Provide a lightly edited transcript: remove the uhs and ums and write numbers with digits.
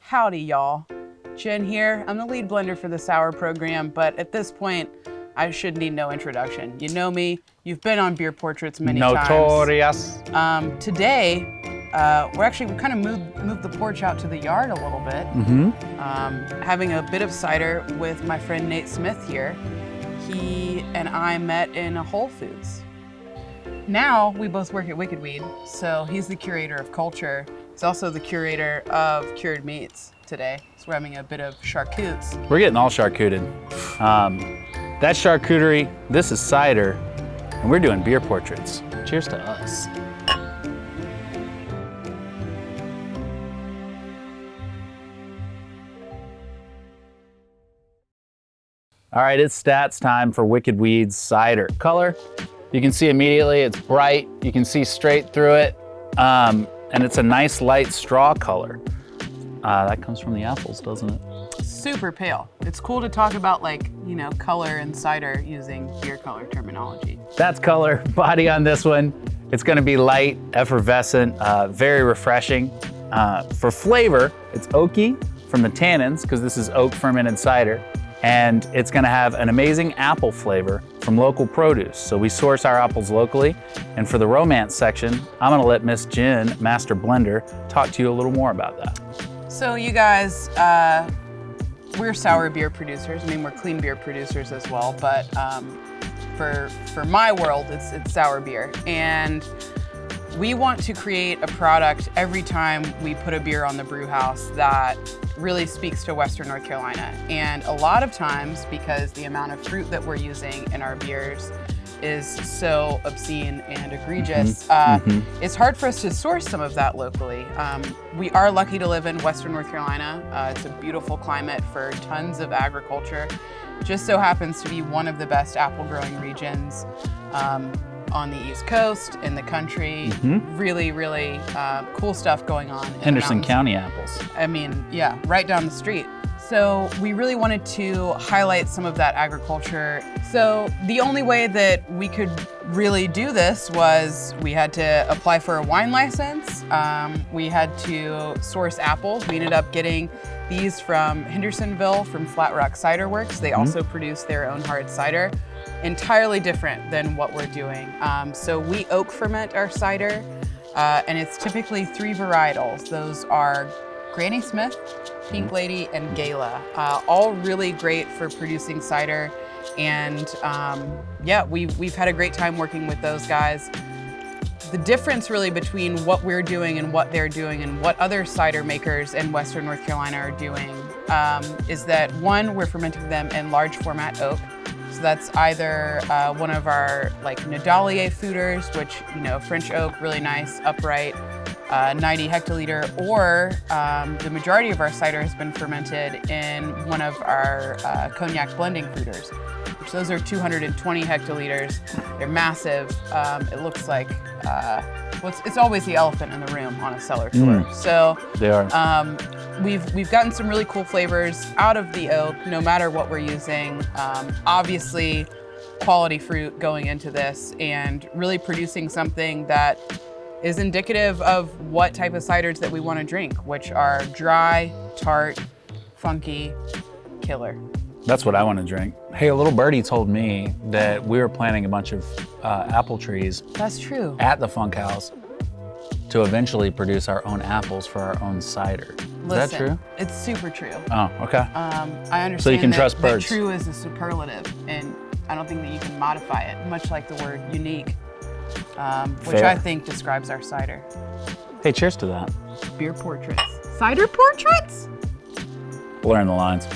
Howdy, y'all. Jen here. I'm the lead blender for the sour program, but at this point, I should need no introduction. You know me. You've been on Beer Portraits many Notorious. times. Today, we kind of moved the porch out to the yard a little bit. Having a bit of cider with my friend Nate Smith here. He and I met in a Whole Foods. Now we both work at Wicked Weed, so he's the curator of culture. He's also the curator of cured meats today. So we're having a bit of charcutes. We're getting all charcuted. That's charcuterie, this is cider, and we're doing beer portraits. Cheers to us. All right, it's stats time for Wicked Weed's cider. Color, you can see immediately, it's bright. You can see straight through it. And it's a nice light straw color. That comes from the apples, doesn't it? Super pale. It's cool to talk about color and cider using beer color terminology. That's color. Body on this one, it's gonna be light, effervescent, very refreshing. For flavor, it's oaky from the tannins, because this is oak fermented cider. And it's gonna have an amazing apple flavor from local produce. So we source our apples locally. And for the romance section, I'm gonna let Miss Jen, Master Blender, talk to you a little more about that. So you guys, we're sour beer producers. I mean, we're clean beer producers as well, but for my world, it's sour beer. And we want to create a product every time we put a beer on the brew house that really speaks to Western North Carolina. And a lot of times, because the amount of fruit that we're using in our beers is so obscene and egregious, it's hard for us to source some of that locally. We are lucky to live in Western North Carolina. It's a beautiful climate for tons of agriculture. Just so happens to be one of the best apple growing regions on the East Coast, in the country. Really, really cool stuff going on. Henderson County apples. I mean, yeah, right down the street. So we really wanted to highlight some of that agriculture. So the only way that we could really do this was we had to apply for a wine license. We had to source apples. We ended up getting these from Hendersonville, from Flat Rock Cider Works. They also produce their own hard cider. Entirely different than what we're doing. So we oak ferment our cider, and it's typically 3 varietals. Those are Granny Smith, Pink Lady, and Gala. All really great for producing cider. And yeah, we've had a great time working with those guys. The difference really between what we're doing and what they're doing and what other cider makers in Western North Carolina are doing is that, one, we're fermenting them in large format oak. So that's either one of our Nadalier foeders, which, French oak, really nice, upright, 90 hectoliter, or the majority of our cider has been fermented in one of our cognac blending foeders, which those are 220 hectoliters. They're massive. It looks like, it's always the elephant in the room on a cellar tour. So they are. We've gotten some really cool flavors out of the oak, no matter what we're using. Obviously, quality fruit going into this and really producing something that is indicative of what type of ciders that we want to drink, which are dry, tart, funky, killer. That's what I want to drink. Hey, a little birdie told me that we were planting a bunch of apple trees. That's true. At the Funk House to eventually produce our own apples for our own cider. Is that true? It's super true. Oh, okay. I understand so you can trust birds. That true is a superlative, and I don't think that you can modify it, much like the word unique, which I think describes our cider. Hey, cheers to that. Beer portraits. Cider portraits? Blurring the lines.